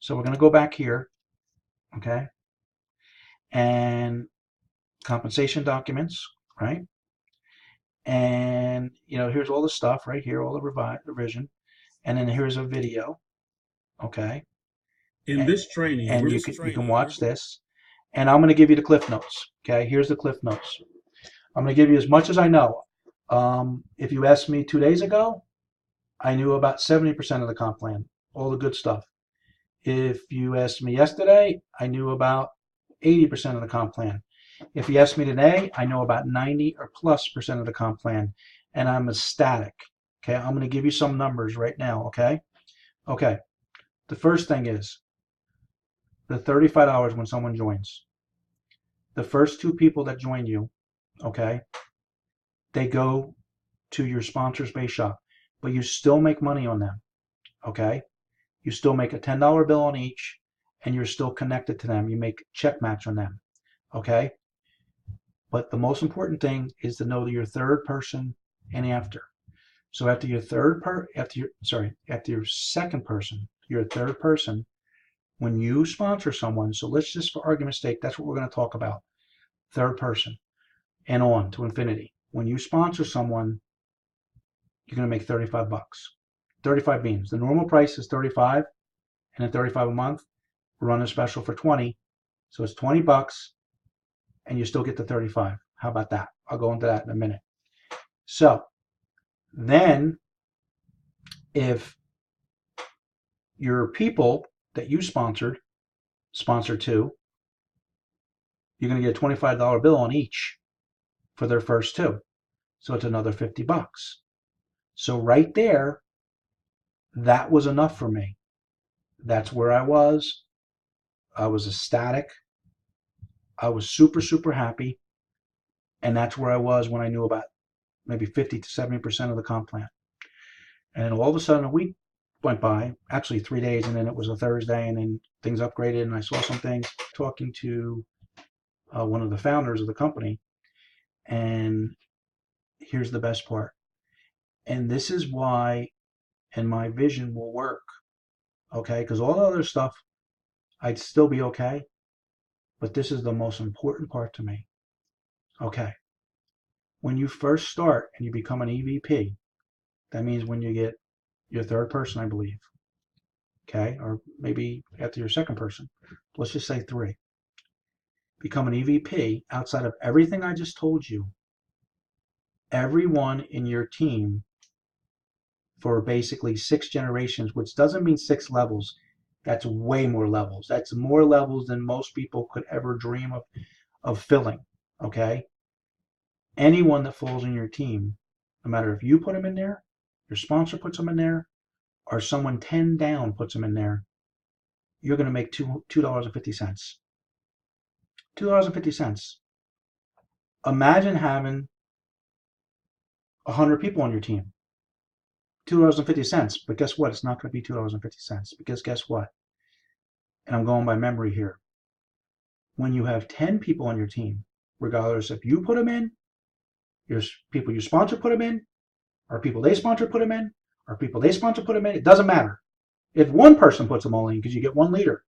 So we're going to go back here, okay, and compensation documents, right? And here's all the stuff right here, all the revision, and then here's a video, okay, In and, this training, and you can watch this, and I'm going to give you the cliff notes, okay. Here's the cliff notes. I'm going to give you as much as I know. If you asked me 2 days ago, I knew about 70% of the comp plan, all the good stuff. If you asked me yesterday, I knew about 80% of the comp plan. If you ask me today, I know about 90 or plus percent of the comp plan, and I'm ecstatic. Okay, I'm going to give you some numbers right now. Okay, okay. The first thing is the $35 when someone joins. The first two people that join you, okay, they go to your sponsor's base shop, but you still make money on them. Okay, you still make a $10 bill on each, and you're still connected to them. You make check match on them. Okay, but the most important thing is to know that your third person and after. So after your after your second person, your third person, when you sponsor someone, so let's just for argument's sake, that's what we're going to talk about. Third person and on to infinity. When you sponsor someone, you're going to make 35 bucks. 35 beans. The normal price is 35 and then 35 a month. We're running a special for 20. So it's 20 bucks and you still get the 35. How about that? I'll go into that in a minute. So then if your people that you sponsor two, you're going to get a $25 bill on each for their first two. So it's another 50 bucks. So right there, that was enough for me. That's where I was. I was ecstatic. I was super, super happy. And that's where I was when I knew about maybe 50 to 70% of the comp plan. And all of a sudden a week went by, actually 3 days, and then it was a Thursday, and then things upgraded, and I saw some things talking to one of the founders of the company. And here's the best part. And this is why, and my vision will work, okay? Because all the other stuff, I'd still be okay. But this is the most important part to me. Okay. When you first start and you become an EVP, that means when you get your third person, I believe, okay? Or maybe after your second person, let's just say 3. Become an EVP, outside of everything I just told you, everyone in your team for basically 6 generations, which doesn't mean 6 levels. That's way more levels. That's more levels than most people could ever dream of filling, okay? Anyone that falls in your team, no matter if you put them in there, your sponsor puts them in there, or someone 10 down puts them in there, you're going to make $2.50. $2.50. Imagine having 100 people on your team. $2.50. But guess what? It's not going to be $2.50 because guess what? And I'm going by memory here. When you have 10 people on your team, regardless if you put them in, your people you sponsor put them in, or people they sponsor put them in, or people they sponsor put them in, it doesn't matter. If one person puts them all in, because you get one leader,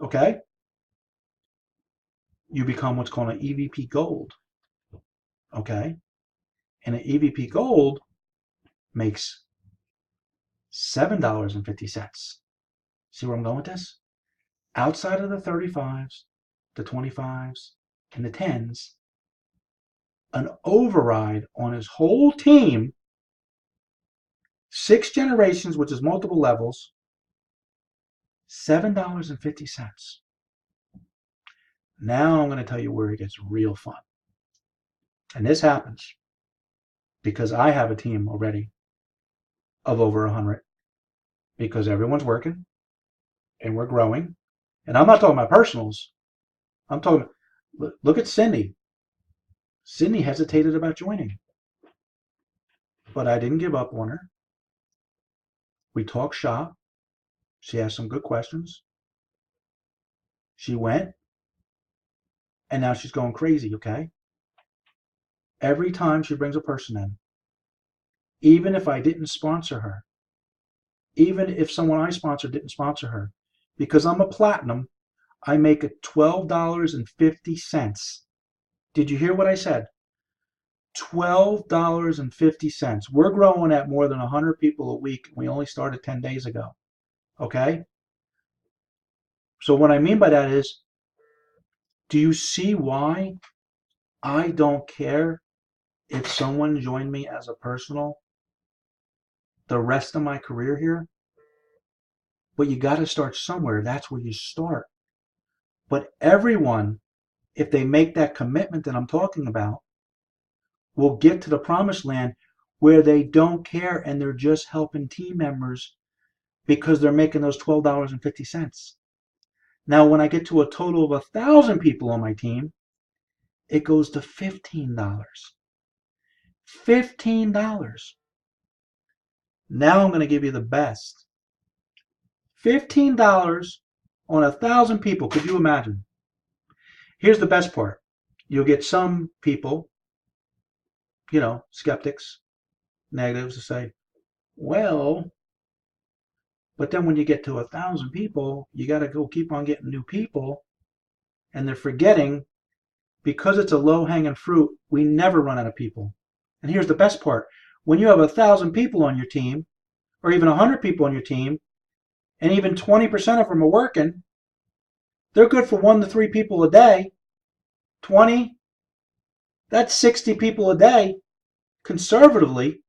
okay, you become what's called an EVP Gold, okay? And an EVP Gold makes $7.50. See where I'm going with this? Outside of the 35s, the 25s, and the 10s, an override on his whole team, 6 generations, which is multiple levels, $7.50. Now I'm going to tell you where it gets real fun. And this happens because I have a team already of over 100, because everyone's working and we're growing. And I'm not talking about personals. I'm talking, look at Cindy. Cindy hesitated about joining, but I didn't give up on her. We talked shop. She asked some good questions. She went, and now she's going crazy, okay? Every time she brings a person in, even if I didn't sponsor her, even if someone I sponsored didn't sponsor her, because I'm a platinum, I make it $12.50. Did you hear what I said? $12.50. We're growing at more than 100 people a week. We only started 10 days ago. Okay? So what I mean by that is, do you see why I don't care if someone joined me as a personal the rest of my career here? But you got to start somewhere. That's where you start. But everyone, if they make that commitment that I'm talking about, will get to the promised land where they don't care and they're just helping team members because they're making those $12.50. Now, when I get to a total of 1,000 people on my team, it goes to $15. $15. Now I'm going to give you the best. $15 on 1,000 people. Could you imagine? Here's the best part. You'll get some people, skeptics, negatives to say, well, but then when you get to 1,000 people, you got to go keep on getting new people. And they're forgetting, because it's a low-hanging fruit, we never run out of people. And here's the best part. When you have 1,000 people on your team, or even 100 people on your team, and even 20% of them are working, they're good for 1 to 3 people a day. 20, that's 60 people a day, conservatively,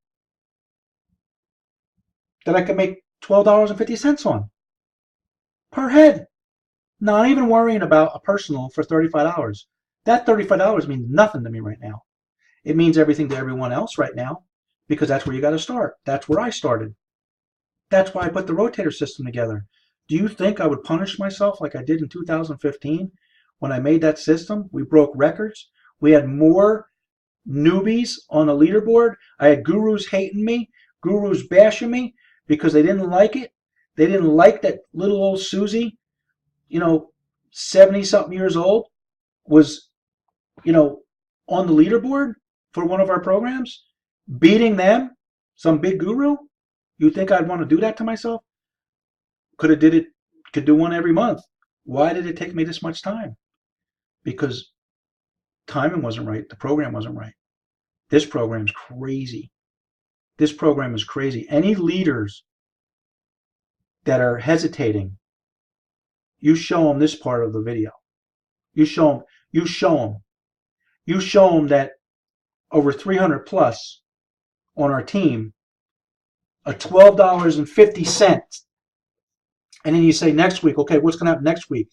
that I can make $12.50 on per head. Not even worrying about a personal for $35. That $35 means nothing to me right now. It means everything to everyone else right now, because that's where you got to start. That's where I started. That's why I put the rotator system together. Do you think I would punish myself like I did in 2015 when I made that system? We broke records. We had more newbies on the leaderboard. I had gurus hating me, gurus bashing me because they didn't like it. They didn't like that little old Susie, 70-something years old, was, on the leaderboard for one of our programs, beating them, some big guru. You think I'd want to do that to myself? Could do one every month. Why did it take me this much time? Because timing wasn't right. The program wasn't right. This program's crazy. This program is crazy. Any leaders that are hesitating, you show them this part of the video. You show them that over 300 plus on our team, a $12.50. And then you say next week, okay, what's going to happen next week?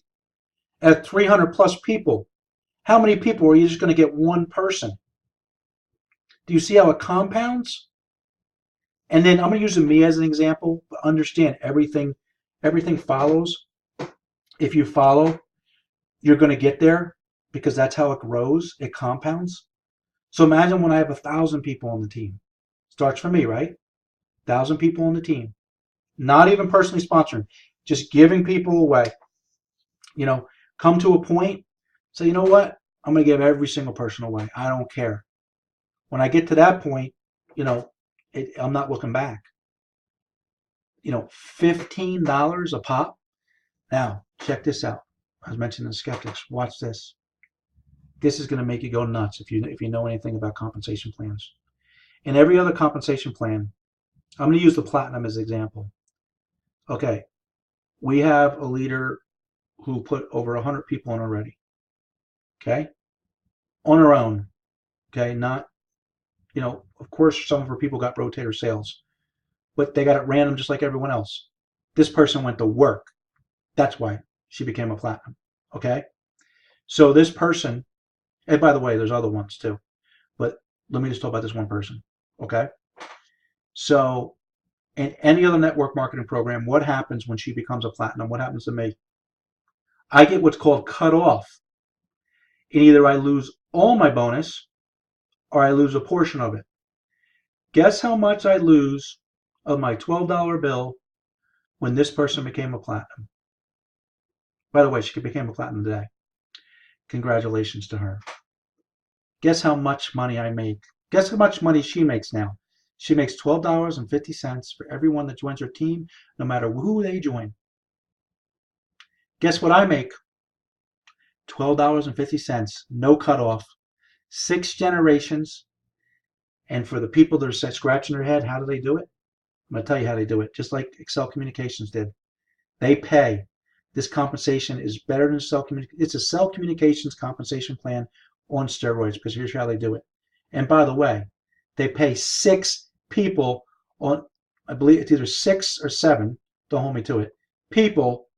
At 300 plus people, how many people are you just going to get one person? Do you see how it compounds? And then I'm going to use me as an example, but understand everything follows. If you follow, you're going to get there because that's how it grows. It compounds. So imagine when I have 1,000 people on the team. Starts for me, right? 1,000 people on the team. Not even personally sponsoring. Just giving people away. Come to a point, say, you know what? I'm going to give every single person away. I don't care. When I get to that point, I'm not looking back. $15 a pop. Now, check this out. I was mentioning the skeptics. Watch this. This is going to make you go nuts if you know anything about compensation plans. In every other compensation plan, I'm going to use the Platinum as an example. Okay, we have a leader who put over 100 people on already. Okay, on her own. Okay, not, of course some of her people got rotator sales, but they got it random just like everyone else. This person went to work. That's why she became a Platinum. Okay, so this person, and by the way, there's other ones too, but let me just talk about this one person. Okay, so in any other network marketing program, what happens when she becomes a Platinum? What happens to me? I get what's called cut off. And either I lose all my bonus or I lose a portion of it. Guess how much I lose of my $12 bill when this person became a Platinum? By the way, she became a Platinum today. Congratulations to her. Guess how much money I make? Guess how much money she makes now? She makes $12.50 for everyone that joins her team, no matter who they join. Guess what I make? $12.50, no cutoff, 6 generations. And for the people that are scratching their head, how do they do it? I'm going to tell you how they do it, just like Excel Communications did. They pay. This compensation is better than cell communications. It's a cell communications compensation plan on steroids, because here's how they do it. And by the way, they pay 6 people on, I believe it's either 6 or 7, don't hold me to it, people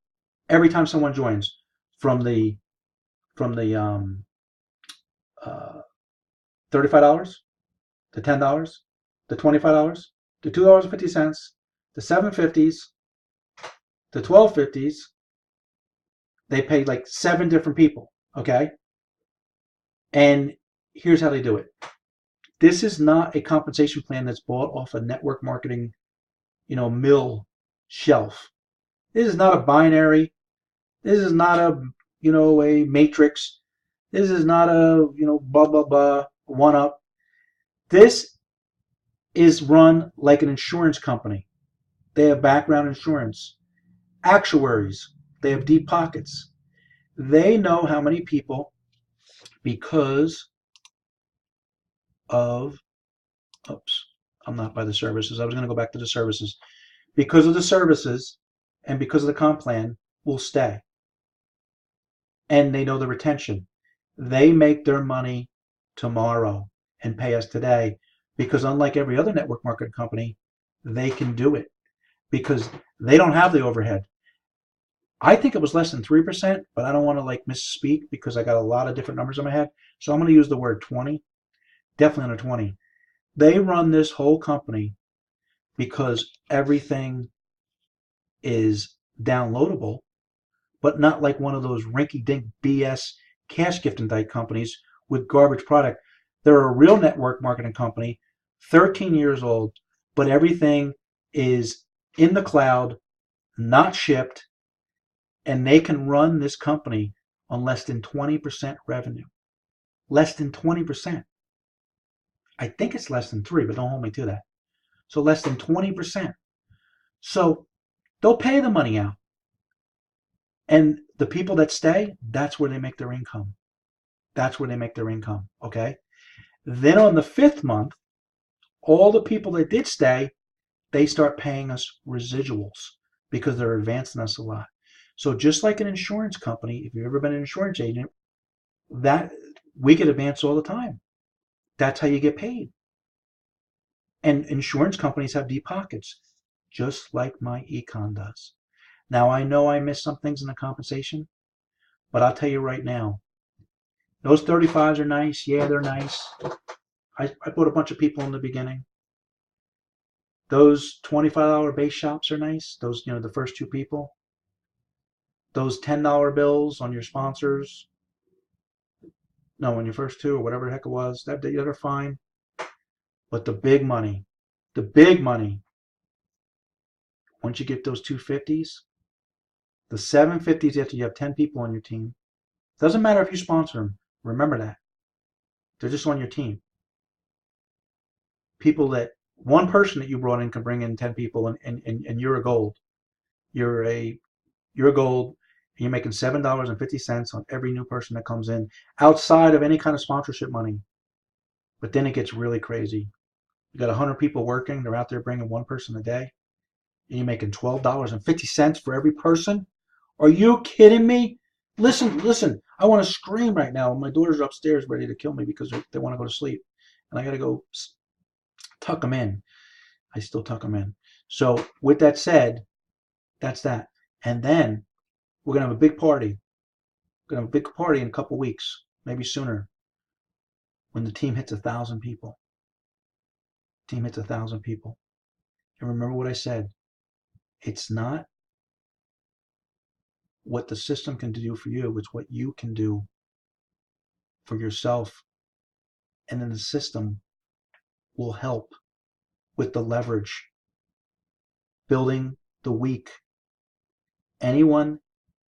every time someone joins, from the $35 to $10 to $25 to $2.50 to $7.50s to $12.50s. They pay like 7 different people, okay? And here's how they do it. This is not a compensation plan that's bought off a network marketing, mill shelf. This is not a binary. This is not a, a matrix. This is not a, blah, blah, blah, one up. This is run like an insurance company. They have background insurance. Actuaries, they have deep pockets. They know how many people, because of, oops, I'm not by the services. I was going to go back to the services. Because of the services and because of the comp plan, will stay. And they know the retention. They make their money tomorrow and pay us today, because unlike every other network marketing company, they can do it because they don't have the overhead. I think it was less than 3%, but I don't want to misspeak because I got a lot of different numbers in my head. So I'm going to use the word 20. Definitely under 20. They run this whole company because everything is downloadable, but not like one of those rinky-dink BS cash gifting type companies with garbage product. They're a real network marketing company, 13 years old, but everything is in the cloud, not shipped, and they can run this company on less than 20% revenue. Less than 20%. I think it's less than 3, but don't hold me to that. So less than 20%. So they'll pay the money out. And the people that stay, that's where they make their income. That's where they make their income, okay? Then on the 5th month, all the people that did stay, they start paying us residuals because they're advancing us a lot. So just like an insurance company, if you've ever been an insurance agent, that we get advanced all the time. That's how you get paid. And insurance companies have deep pockets, just like MyEcon does. Now, I know I missed some things in the compensation, but I'll tell you right now, those 35s are nice. Yeah, they're nice. I put a bunch of people in the beginning. Those $25 base shops are nice. Those, the first 2 people. Those $10 bills on your sponsors. No, on your first 2 or whatever the heck it was, that are fine. But the big money, once you get those 250s, the 750s after you have 10 people on your team, doesn't matter if you sponsor them, remember that. They're just on your team. People that, one person that you brought in can bring in 10 people, and you're a gold. You're a gold, and you're making $7.50 on every new person that comes in, outside of any kind of sponsorship money. But then it gets really crazy. You got 100 people working, they're out there bringing one person a day, and you're making $12.50 for every person? Are you kidding me? Listen, I want to scream right now. My daughters are upstairs ready to kill me because they want to go to sleep. And I got to go tuck them in. I still tuck them in. So with that said, that's that. And then we're going to have a big party. We're going to have a big party in a couple weeks, maybe sooner, when the team hits 1,000 people. Team hits 1,000 people. And remember what I said. It's not what the system can do for you. It's what you can do for yourself. And then the system will help with the leverage, building the week. Anyone,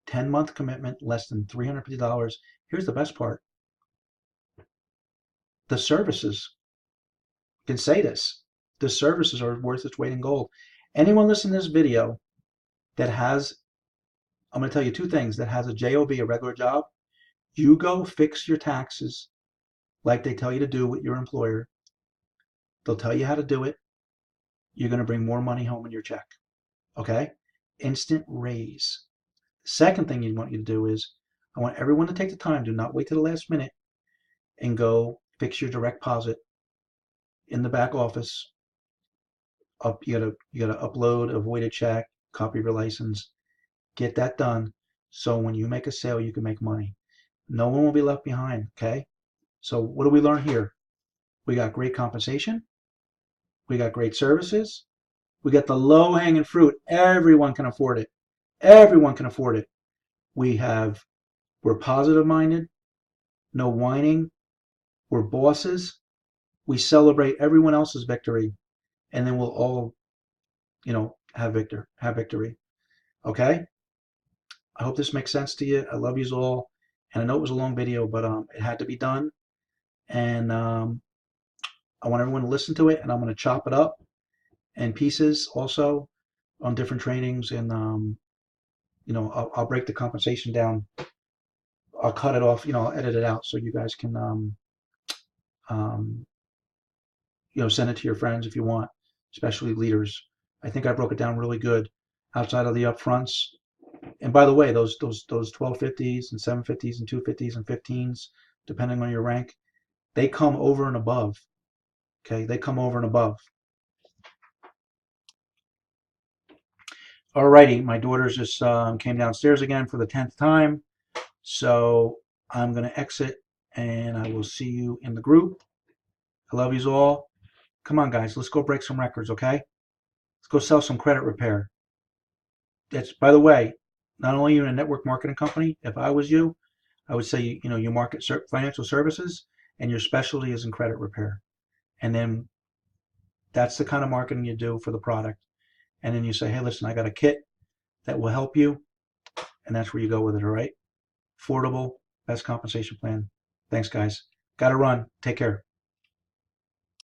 10-month commitment, less than $350. Here's the best part. The services, you can say this, the services are worth its weight in gold. Anyone listening to this video that has I'm going to tell you two things that has a JOB, a regular job. You go fix your taxes like they tell you to do with your employer. They'll tell you how to do it. You're going to bring more money home in your check. Okay? Instant raise. The second thing you want you to do is I want everyone to take the time, do not wait to the last minute, and go fix your direct deposit in the back office. You gotta upload a voided check, copy of your license, get that done so when you make a sale you can make money. No one will be left behind, okay? So what do we learn here? We got great compensation, we got great services, we got the low-hanging fruit. Everyone can afford it. Everyone can afford it. We're positive minded, no whining, we're bosses. We celebrate everyone else's victory, and then we'll all, have victory. Okay? I hope this makes sense to you. I love you all, and I know it was a long video, but it had to be done, and I want everyone to listen to it, and I'm going to chop it up in pieces also on different trainings, and I'll break the compensation down. I'll cut it off, I'll edit it out so you guys can um, send it to your friends if you want, especially leaders. I think I broke it down really good outside of the upfronts. And by the way, those 1250s and 750s and 250s and 15s, depending on your rank, they come over and above. Okay, they come over and above. Alrighty, my daughters just came downstairs again for the 10th time. So I'm going to exit and I will see you in the group. I love you all. Come on, guys, let's go break some records, okay? Let's go sell some credit repair. By the way, not only are you in a network marketing company, if I was you, I would say, you market financial services and your specialty is in credit repair. And then that's the kind of marketing you do for the product. And then you say, hey, listen, I got a kit that will help you. And that's where you go with it, all right? Affordable, best compensation plan. Thanks, guys. Got to run. Take care.